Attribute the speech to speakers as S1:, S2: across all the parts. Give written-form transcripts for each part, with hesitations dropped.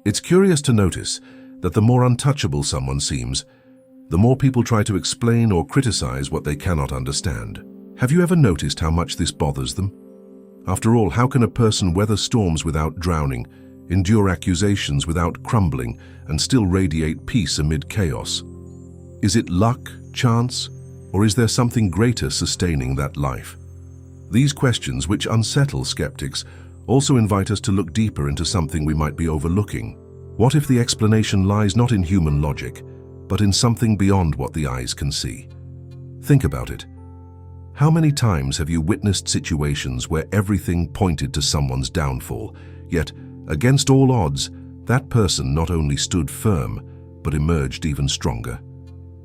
S1: It's curious to notice that the more untouchable someone seems, the more people try to explain or criticize what they cannot understand. Have you ever noticed how much this bothers them? After all, how can a person weather storms without drowning, endure accusations without crumbling, and still radiate peace amid chaos? Is it luck, chance, or is there something greater sustaining that life? These questions, which unsettle skeptics, also invite us to look deeper into something we might be overlooking. What if the explanation lies not in human logic, but in something beyond what the eyes can see? Think about it. How many times have you witnessed situations where everything pointed to someone's downfall, yet, against all odds, that person not only stood firm, but emerged even stronger?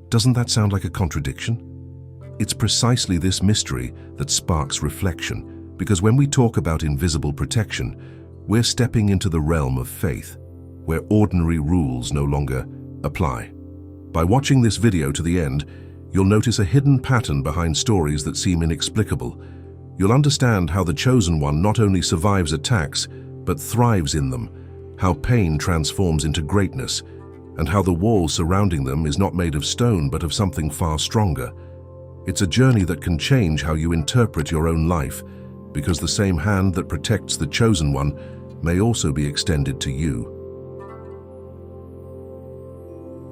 S1: Doesn't that sound like a contradiction? It's precisely this mystery that sparks reflection, because when we talk about invisible protection, we're stepping into the realm of faith, where ordinary rules no longer apply. By watching this video to the end, you'll notice a hidden pattern behind stories that seem inexplicable. You'll understand how the Chosen One not only survives attacks, but thrives in them, how pain transforms into greatness, and how the wall surrounding them is not made of stone but of something far stronger. It's a journey that can change how you interpret your own life, because the same hand that protects the Chosen One may also be extended to you.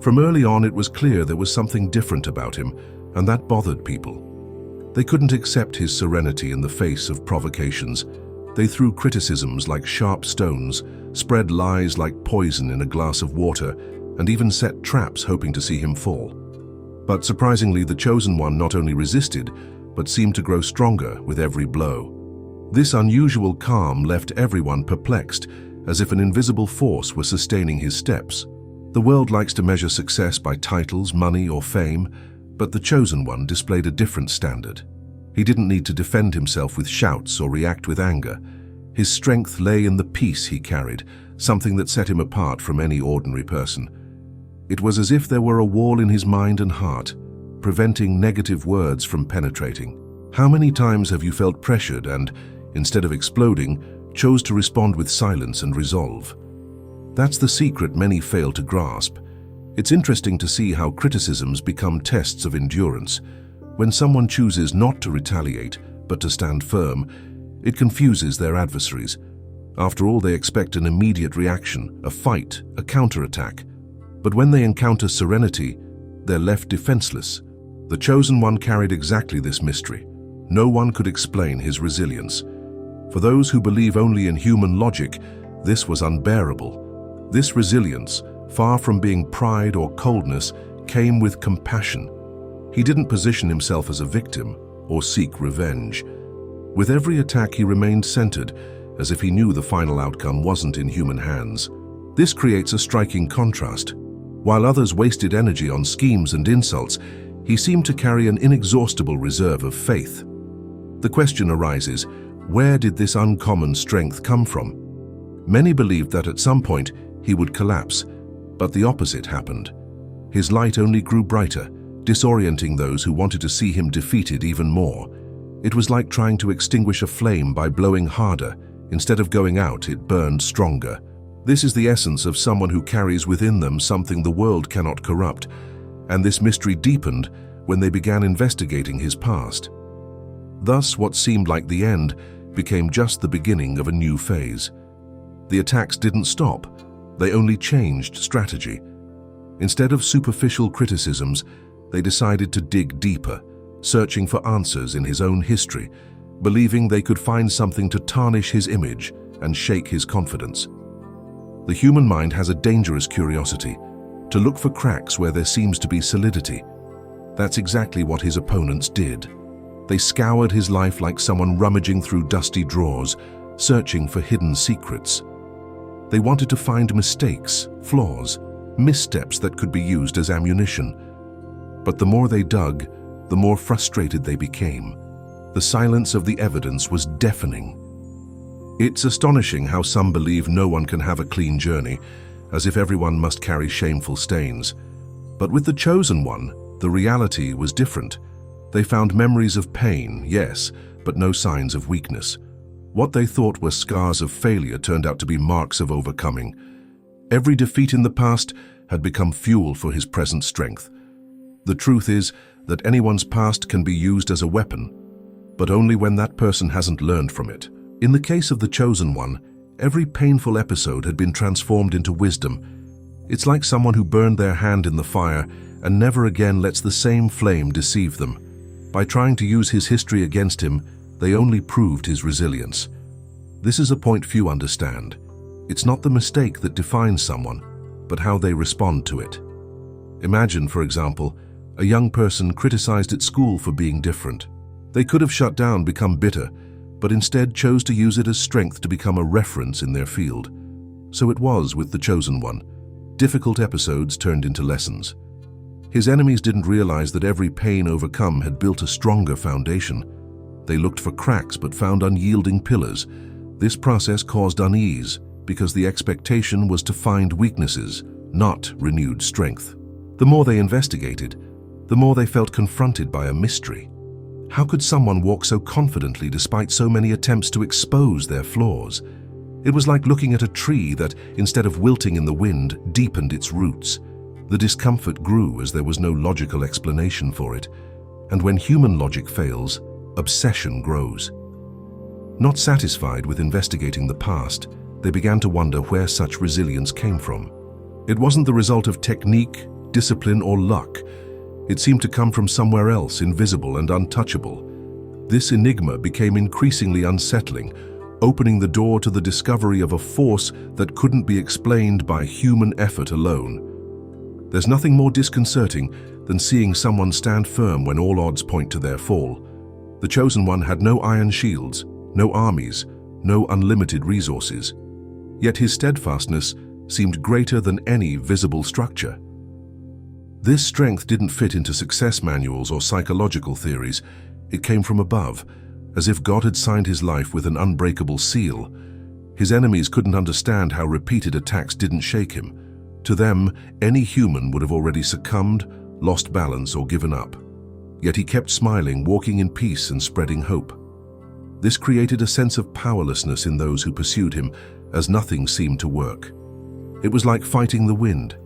S1: From early on, it was clear there was something different about him, and that bothered people. They couldn't accept his serenity in the face of provocations. They threw criticisms like sharp stones, spread lies like poison in a glass of water, and even set traps hoping to see him fall. But surprisingly, the Chosen One not only resisted, but seemed to grow stronger with every blow. This unusual calm left everyone perplexed, as if an invisible force were sustaining his steps. The world likes to measure success by titles, money, or fame, but the Chosen One displayed a different standard. He didn't need to defend himself with shouts or react with anger. His strength lay in the peace he carried, something that set him apart from any ordinary person. It was as if there were a wall in his mind and heart, preventing negative words from penetrating. How many times have you felt pressured and, instead of exploding, chose to respond with silence and resolve? That's the secret many fail to grasp. It's interesting to see how criticisms become tests of endurance. When someone chooses not to retaliate, but to stand firm, it confuses their adversaries. After all, they expect an immediate reaction, a fight, a counterattack. But when they encounter serenity, they're left defenseless. The Chosen One carried exactly this mystery. No one could explain his resilience. For those who believe only in human logic, this was unbearable. This resilience, far from being pride or coldness, came with compassion. He didn't position himself as a victim or seek revenge. With every attack, he remained centered, as if he knew the final outcome wasn't in human hands. This creates a striking contrast. While others wasted energy on schemes and insults, he seemed to carry an inexhaustible reserve of faith. The question arises, where did this uncommon strength come from? Many believed that at some point he would collapse, but the opposite happened. His light only grew brighter, disorienting those who wanted to see him defeated even more. It was like trying to extinguish a flame by blowing harder. Instead of going out, it burned stronger. This is the essence of someone who carries within them something the world cannot corrupt, and this mystery deepened when they began investigating his past. Thus, what seemed like the end became just the beginning of a new phase. The attacks didn't stop, they only changed strategy. Instead of superficial criticisms, they decided to dig deeper, searching for answers in his own history, believing they could find something to tarnish his image and shake his confidence. The human mind has a dangerous curiosity, to look for cracks where there seems to be solidity. That's exactly what his opponents did. They scoured his life like someone rummaging through dusty drawers, searching for hidden secrets. They wanted to find mistakes, flaws, missteps that could be used as ammunition. But the more they dug, the more frustrated they became. The silence of the evidence was deafening. It's astonishing how some believe no one can have a clean journey, as if everyone must carry shameful stains. But with the Chosen One, the reality was different. They found memories of pain, yes, but no signs of weakness. What they thought were scars of failure turned out to be marks of overcoming. Every defeat in the past had become fuel for his present strength. The truth is that anyone's past can be used as a weapon, but only when that person hasn't learned from it. In the case of the Chosen One, every painful episode had been transformed into wisdom. It's like someone who burned their hand in the fire and never again lets the same flame deceive them. By trying to use his history against him, they only proved his resilience. This is a point few understand. It's not the mistake that defines someone, but how they respond to it. Imagine, for example, a young person criticized at school for being different. They could have shut down, become bitter, but instead chose to use it as strength to become a reference in their field. So it was with the Chosen One. Difficult episodes turned into lessons. His enemies didn't realize that every pain overcome had built a stronger foundation. They looked for cracks but found unyielding pillars. This process caused unease because the expectation was to find weaknesses, not renewed strength. The more they investigated, the more they felt confronted by a mystery. How could someone walk so confidently despite so many attempts to expose their flaws? It was like looking at a tree that, instead of wilting in the wind, deepened its roots. The discomfort grew as there was no logical explanation for it. And when human logic fails, obsession grows. Not satisfied with investigating the past, they began to wonder where such resilience came from. It wasn't the result of technique, discipline, or luck. It seemed to come from somewhere else, invisible and untouchable. This enigma became increasingly unsettling, opening the door to the discovery of a force that couldn't be explained by human effort alone. There's nothing more disconcerting than seeing someone stand firm when all odds point to their fall. The Chosen One had no iron shields, no armies, no unlimited resources. Yet his steadfastness seemed greater than any visible structure. This strength didn't fit into success manuals or psychological theories. It came from above, as if God had signed his life with an unbreakable seal. His enemies couldn't understand how repeated attacks didn't shake him. To them, any human would have already succumbed, lost balance, or given up. Yet he kept smiling, walking in peace and spreading hope. This created a sense of powerlessness in those who pursued him, as nothing seemed to work. It was like fighting the wind.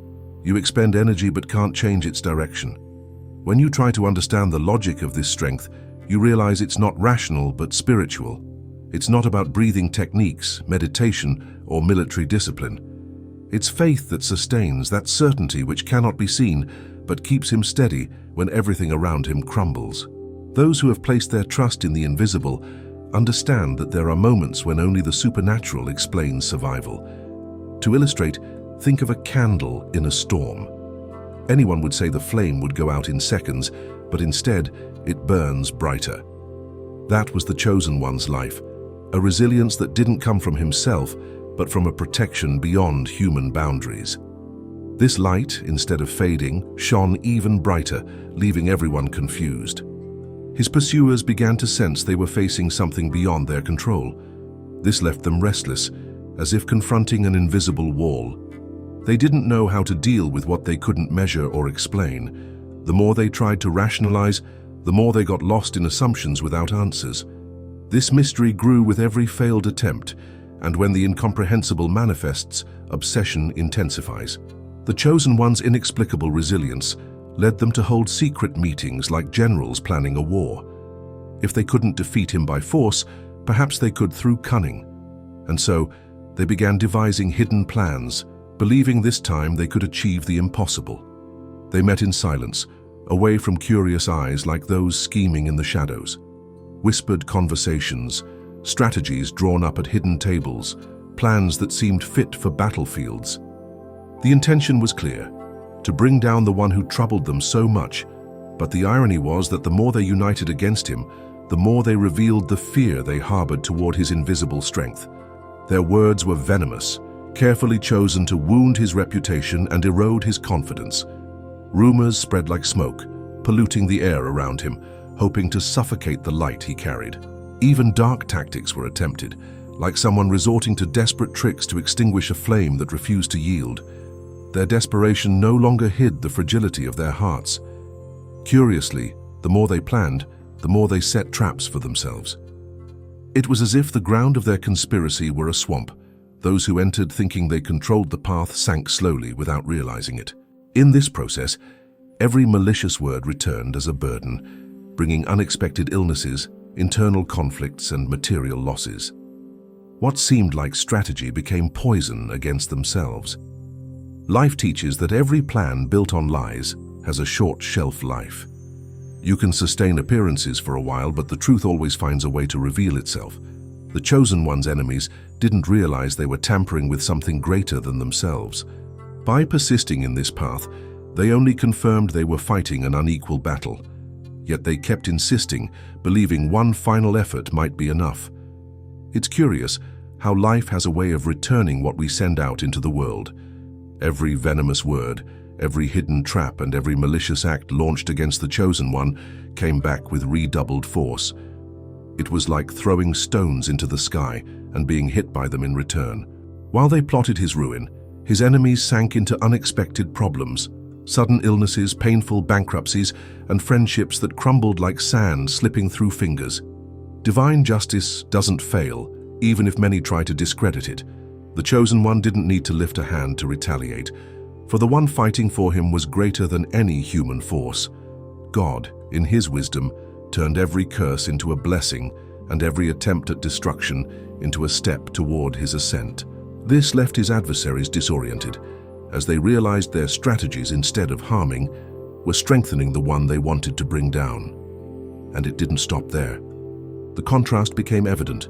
S1: You expend energy but can't change its direction. When you try to understand the logic of this strength, you realize it's not rational but spiritual. It's not about breathing techniques, meditation, or military discipline. It's faith that sustains, that certainty which cannot be seen, but keeps him steady when everything around him crumbles. Those who have placed their trust in the invisible understand that there are moments when only the supernatural explains survival. To illustrate, think of a candle in a storm. Anyone would say the flame would go out in seconds, but instead, it burns brighter. That was the Chosen One's life, a resilience that didn't come from himself, but from a protection beyond human boundaries. This light, instead of fading, shone even brighter, leaving everyone confused. His pursuers began to sense they were facing something beyond their control. This left them restless, as if confronting an invisible wall. They didn't know how to deal with what they couldn't measure or explain. The more they tried to rationalize, the more they got lost in assumptions without answers. This mystery grew with every failed attempt, and when the incomprehensible manifests, obsession intensifies. The Chosen One's inexplicable resilience led them to hold secret meetings like generals planning a war. If they couldn't defeat him by force, perhaps they could through cunning. And so, they began devising hidden plans, believing this time they could achieve the impossible. They met in silence, away from curious eyes like those scheming in the shadows. Whispered conversations, strategies drawn up at hidden tables, plans that seemed fit for battlefields. The intention was clear, to bring down the one who troubled them so much, but the irony was that the more they united against him, the more they revealed the fear they harbored toward his invisible strength. Their words were venomous, carefully chosen to wound his reputation and erode his confidence. Rumors spread like smoke, polluting the air around him, hoping to suffocate the light he carried. Even dark tactics were attempted, like someone resorting to desperate tricks to extinguish a flame that refused to yield. Their desperation no longer hid the fragility of their hearts. Curiously, the more they planned, the more they set traps for themselves. It was as if the ground of their conspiracy were a swamp. Those who entered thinking they controlled the path sank slowly without realizing it. In this process, every malicious word returned as a burden, bringing unexpected illnesses, internal conflicts, and material losses. What seemed like strategy became poison against themselves. Life teaches that every plan built on lies has a short shelf life. You can sustain appearances for a while, but the truth always finds a way to reveal itself. The chosen one's enemies didn't realize they were tampering with something greater than themselves. By persisting in this path, they only confirmed they were fighting an unequal battle. Yet they kept insisting, believing one final effort might be enough. It's curious how life has a way of returning what we send out into the world. Every venomous word, every hidden trap, and every malicious act launched against the chosen one came back with redoubled force. It was like throwing stones into the sky and being hit by them in return. While they plotted his ruin, his enemies sank into unexpected problems, sudden illnesses, painful bankruptcies, and friendships that crumbled like sand slipping through fingers. Divine justice doesn't fail, even if many try to discredit it. The chosen one didn't need to lift a hand to retaliate, for the one fighting for him was greater than any human force. God, in his wisdom, turned every curse into a blessing and every attempt at destruction into a step toward his ascent. This left his adversaries disoriented, as they realized their strategies, instead of harming, were strengthening the one they wanted to bring down. And it didn't stop there. The contrast became evident.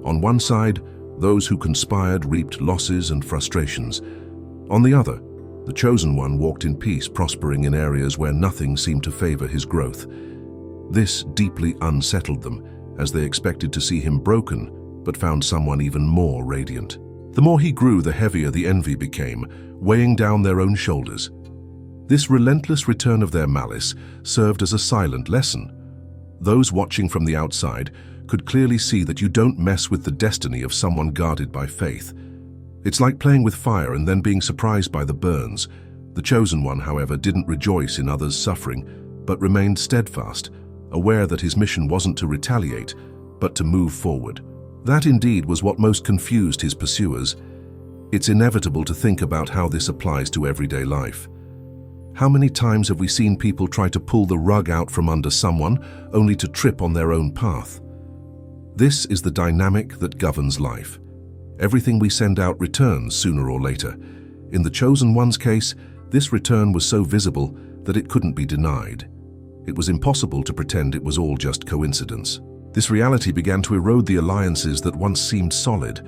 S1: On one side, those who conspired reaped losses and frustrations. On the other, the chosen one walked in peace, prospering in areas where nothing seemed to favor his growth. This deeply unsettled them, as they expected to see him broken, but found someone even more radiant. The more he grew, the heavier the envy became, weighing down their own shoulders. This relentless return of their malice served as a silent lesson. Those watching from the outside could clearly see that you don't mess with the destiny of someone guarded by faith. It's like playing with fire and then being surprised by the burns. The chosen one, however, didn't rejoice in others' suffering, but remained steadfast, aware that his mission wasn't to retaliate, but to move forward. That indeed was what most confused his pursuers. It's inevitable to think about how this applies to everyday life. How many times have we seen people try to pull the rug out from under someone, only to trip on their own path? This is the dynamic that governs life. Everything we send out returns sooner or later. In the chosen one's case, this return was so visible that it couldn't be denied. It was impossible to pretend it was all just coincidence. This reality began to erode the alliances that once seemed solid.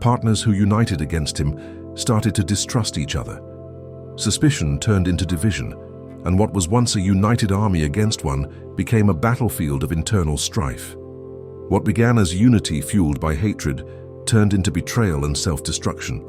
S1: Partners who united against him started to distrust each other. Suspicion turned into division, and what was once a united army against one became a battlefield of internal strife. What began as unity fueled by hatred turned into betrayal and self-destruction.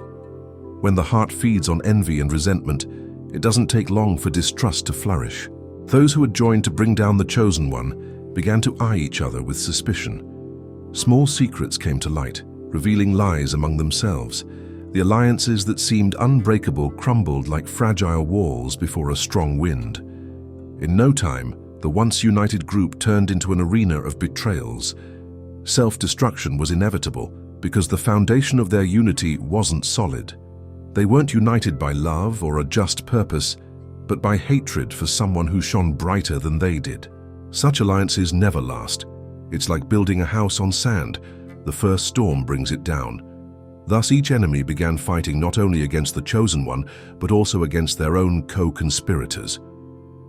S1: When the heart feeds on envy and resentment, it doesn't take long for distrust to flourish. Those who had joined to bring down the chosen one began to eye each other with suspicion. Small secrets came to light, revealing lies among themselves. The alliances that seemed unbreakable crumbled like fragile walls before a strong wind. In no time, the once united group turned into an arena of betrayals. Self-destruction was inevitable because the foundation of their unity wasn't solid. They weren't united by love or a just purpose, but by hatred for someone who shone brighter than they did. Such alliances never last. It's like building a house on sand. The first storm brings it down. Thus each enemy began fighting not only against the chosen one, but also against their own co-conspirators.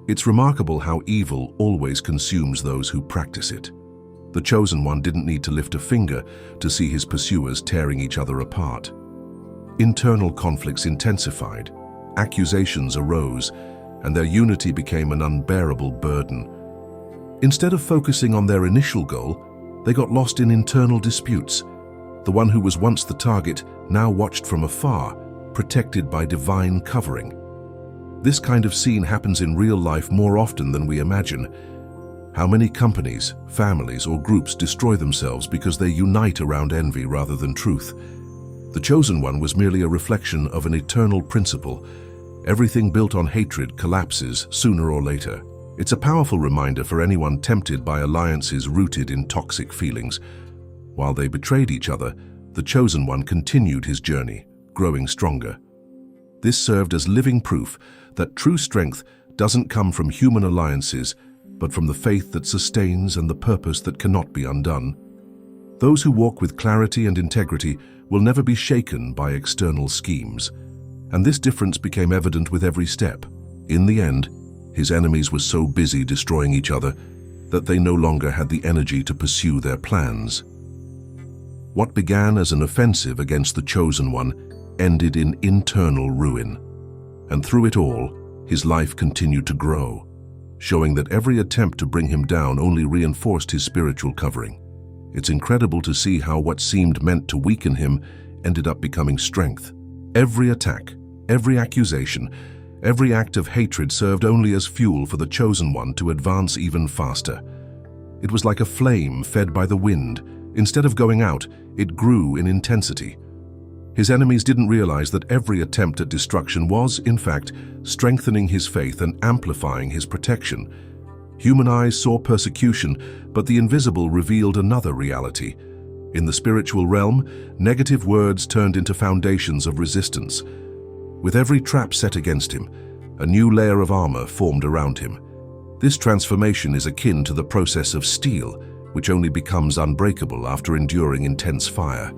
S1: It's remarkable how evil always consumes those who practice it. The chosen one didn't need to lift a finger to see his pursuers tearing each other apart. Internal conflicts intensified, accusations arose, and their unity became an unbearable burden. Instead of focusing on their initial goal, they got lost in internal disputes. The one who was once the target now watched from afar, protected by divine covering. This kind of scene happens in real life more often than we imagine. How many companies, families, or groups destroy themselves because they unite around envy rather than truth? The chosen one was merely a reflection of an eternal principle. Everything built on hatred collapses sooner or later. It's a powerful reminder for anyone tempted by alliances rooted in toxic feelings. While they betrayed each other, the Chosen One continued his journey, growing stronger. This served as living proof that true strength doesn't come from human alliances, but from the faith that sustains and the purpose that cannot be undone. Those who walk with clarity and integrity will never be shaken by external schemes. And this difference became evident with every step. In the end, his enemies were so busy destroying each other that they no longer had the energy to pursue their plans. What began as an offensive against the Chosen One ended in internal ruin. And through it all, his life continued to grow, showing that every attempt to bring him down only reinforced his spiritual covering. It's incredible to see how what seemed meant to weaken him ended up becoming strength. Every attack, every accusation, every act of hatred served only as fuel for the Chosen One to advance even faster. It was like a flame fed by the wind. Instead of going out, it grew in intensity. His enemies didn't realize that every attempt at destruction was, in fact, strengthening his faith and amplifying his protection. Human eyes saw persecution, but the invisible revealed another reality. In the spiritual realm, negative words turned into foundations of resistance. With every trap set against him, a new layer of armor formed around him. This transformation is akin to the process of steel, which only becomes unbreakable after enduring intense fire.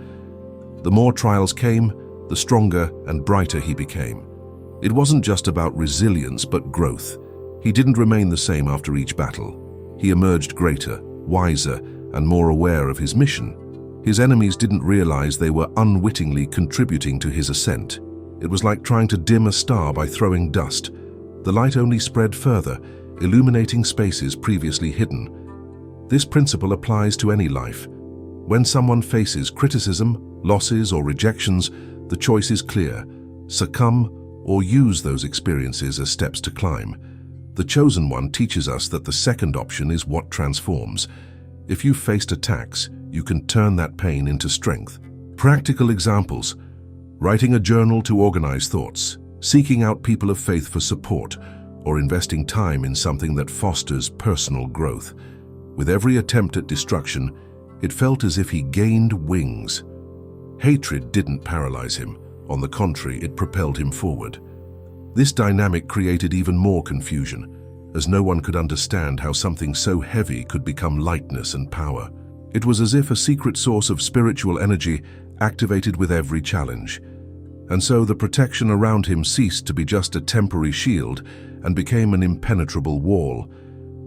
S1: The more trials came, the stronger and brighter he became. It wasn't just about resilience, but growth. He didn't remain the same after each battle. He emerged greater, wiser, and more aware of his mission. His enemies didn't realize they were unwittingly contributing to his ascent. It was like trying to dim a star by throwing dust. The light only spread further, illuminating spaces previously hidden. This principle applies to any life. When someone faces criticism, losses, or rejections, the choice is clear: succumb or use those experiences as steps to climb. The Chosen One teaches us that the second option is what transforms. If you've faced attacks, you can turn that pain into strength. Practical examples: writing a journal to organize thoughts, seeking out people of faith for support, or investing time in something that fosters personal growth. With every attempt at destruction, it felt as if he gained wings. Hatred didn't paralyze him. On the contrary, it propelled him forward. This dynamic created even more confusion, as no one could understand how something so heavy could become lightness and power. It was as if a secret source of spiritual energy activated with every challenge. And so the protection around him ceased to be just a temporary shield and became an impenetrable wall,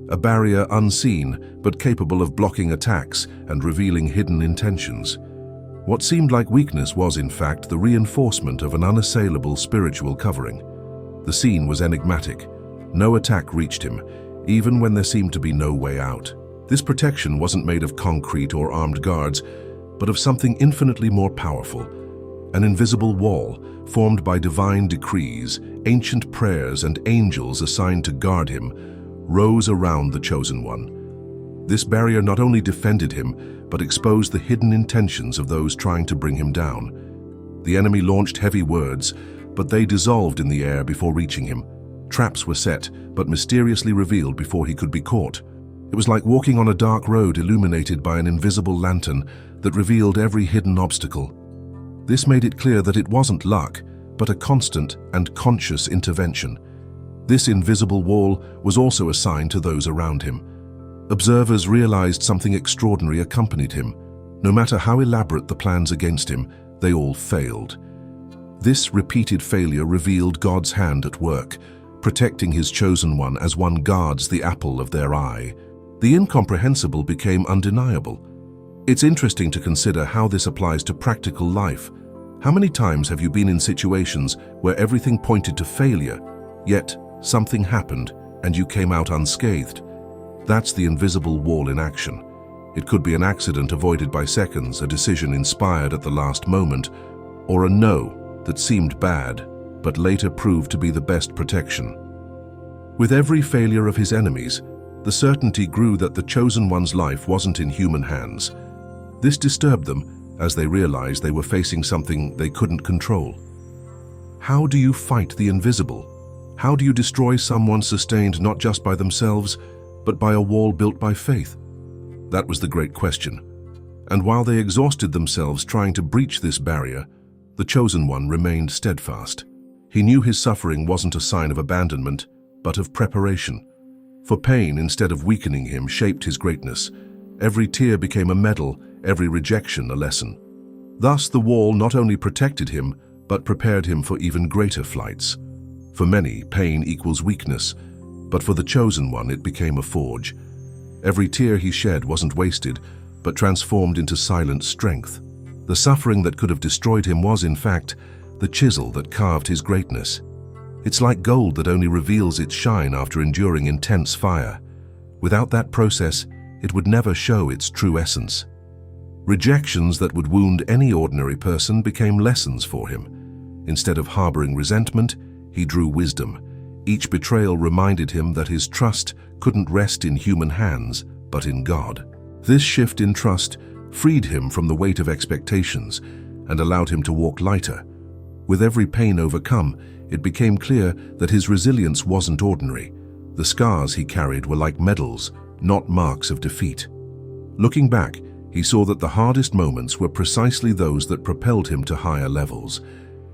S1: a barrier unseen but capable of blocking attacks and revealing hidden intentions. What seemed like weakness was, in fact, the reinforcement of an unassailable spiritual covering. The scene was enigmatic. No attack reached him, even when there seemed to be no way out. This protection wasn't made of concrete or armed guards, but of something infinitely more powerful. An invisible wall, formed by divine decrees, ancient prayers, and angels assigned to guard him, rose around the Chosen One. This barrier not only defended him, but exposed the hidden intentions of those trying to bring him down. The enemy launched heavy words, but they dissolved in the air before reaching him. Traps were set, but mysteriously revealed before he could be caught. It was like walking on a dark road illuminated by an invisible lantern that revealed every hidden obstacle. This made it clear that it wasn't luck, but a constant and conscious intervention. This invisible wall was also assigned to those around him. Observers realized something extraordinary accompanied him. No matter how elaborate the plans against him, they all failed. This repeated failure revealed God's hand at work, protecting his Chosen One as one guards the apple of their eye. The incomprehensible became undeniable. It's interesting to consider how this applies to practical life. How many times have you been in situations where everything pointed to failure, yet something happened and you came out unscathed? That's the invisible wall in action. It could be an accident avoided by seconds, a decision inspired at the last moment, or a no that seemed bad, but later proved to be the best protection. With every failure of his enemies, the certainty grew that the Chosen One's life wasn't in human hands. This disturbed them, as they realized they were facing something they couldn't control. How do you fight the invisible? How do you destroy someone sustained not just by themselves, but by a wall built by faith? That was the great question. And while they exhausted themselves trying to breach this barrier, the Chosen One remained steadfast. He knew his suffering wasn't a sign of abandonment, but of preparation. For pain, instead of weakening him, shaped his greatness. Every tear became a medal, every rejection a lesson. Thus, the wall not only protected him, but prepared him for even greater flights. For many, pain equals weakness, but for the Chosen One it became a forge. Every tear he shed wasn't wasted, but transformed into silent strength. The suffering that could have destroyed him was, in fact, the chisel that carved his greatness. It's like gold that only reveals its shine after enduring intense fire. Without that process, it would never show its true essence. Rejections that would wound any ordinary person became lessons for him. Instead of harboring resentment, he drew wisdom. Each betrayal reminded him that his trust couldn't rest in human hands, but in God. This shift in trust freed him from the weight of expectations and allowed him to walk lighter. With every pain overcome, it became clear that his resilience wasn't ordinary. The scars he carried were like medals, not marks of defeat. Looking back, he saw that the hardest moments were precisely those that propelled him to higher levels.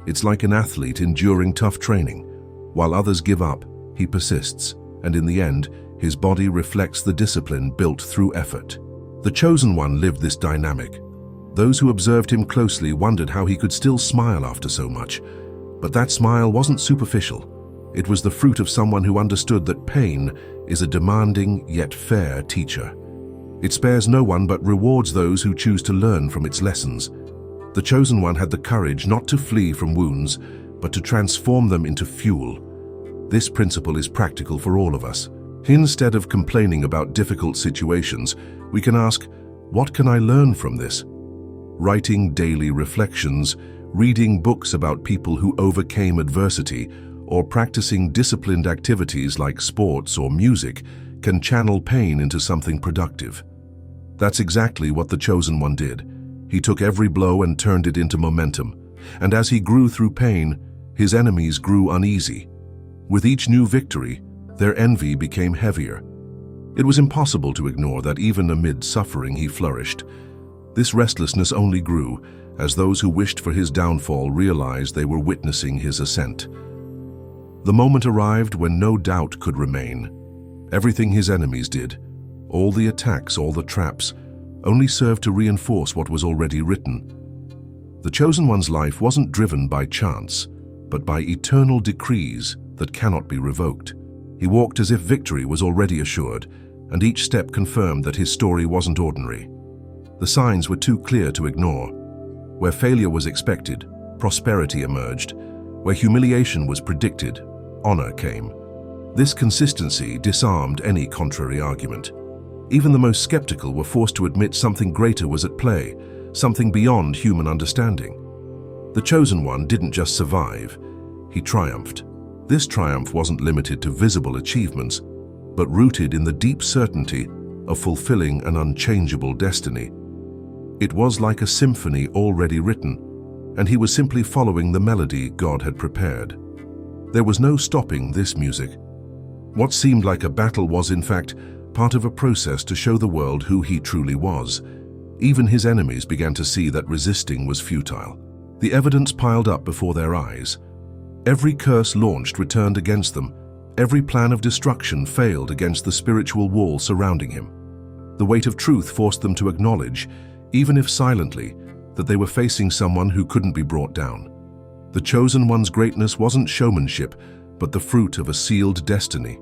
S1: It's like an athlete enduring tough training. While others give up, he persists, and in the end, his body reflects the discipline built through effort. The Chosen One lived this dynamic. Those who observed him closely wondered how he could still smile after so much. But that smile wasn't superficial. It was the fruit of someone who understood that pain is a demanding yet fair teacher. It spares no one but rewards those who choose to learn from its lessons. The Chosen One had the courage not to flee from wounds, but to transform them into fuel. This principle is practical for all of us. Instead of complaining about difficult situations, we can ask, what can I learn from this? Writing daily reflections, reading books about people who overcame adversity, or practicing disciplined activities like sports or music can channel pain into something productive. That's exactly what the Chosen One did. He took every blow and turned it into momentum. And as he grew through pain, his enemies grew uneasy. With each new victory, their envy became heavier. It was impossible to ignore that even amid suffering he flourished. This restlessness only grew as those who wished for his downfall realized they were witnessing his ascent. The moment arrived when no doubt could remain. Everything his enemies did, all the attacks, all the traps, only served to reinforce what was already written. The Chosen One's life wasn't driven by chance, but by eternal decrees that cannot be revoked. He walked as if victory was already assured, and each step confirmed that his story wasn't ordinary. The signs were too clear to ignore. Where failure was expected, prosperity emerged. Where humiliation was predicted, honor came. This consistency disarmed any contrary argument. Even the most skeptical were forced to admit something greater was at play, something beyond human understanding. The Chosen One didn't just survive, he triumphed. This triumph wasn't limited to visible achievements, but rooted in the deep certainty of fulfilling an unchangeable destiny. It was like a symphony already written, and he was simply following the melody God had prepared. There was no stopping this music. What seemed like a battle was, in fact, part of a process to show the world who he truly was. Even his enemies began to see that resisting was futile. The evidence piled up before their eyes. Every curse launched returned against them. Every plan of destruction failed against the spiritual wall surrounding him. The weight of truth forced them to acknowledge, even if silently, that they were facing someone who couldn't be brought down. The Chosen One's greatness wasn't showmanship, but the fruit of a sealed destiny.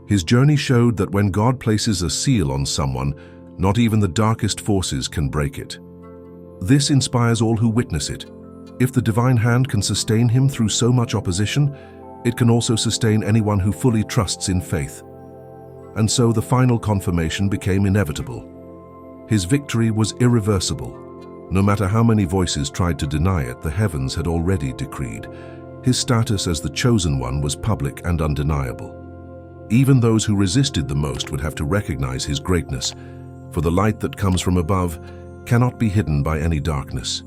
S1: His journey showed that when God places a seal on someone, not even the darkest forces can break it. This inspires all who witness it. If the divine hand can sustain him through so much opposition, it can also sustain anyone who fully trusts in faith. And so the final confirmation became inevitable. His victory was irreversible. No matter how many voices tried to deny it, the heavens had already decreed. His status as the Chosen One was public and undeniable. Even those who resisted the most would have to recognize his greatness, for the light that comes from above cannot be hidden by any darkness.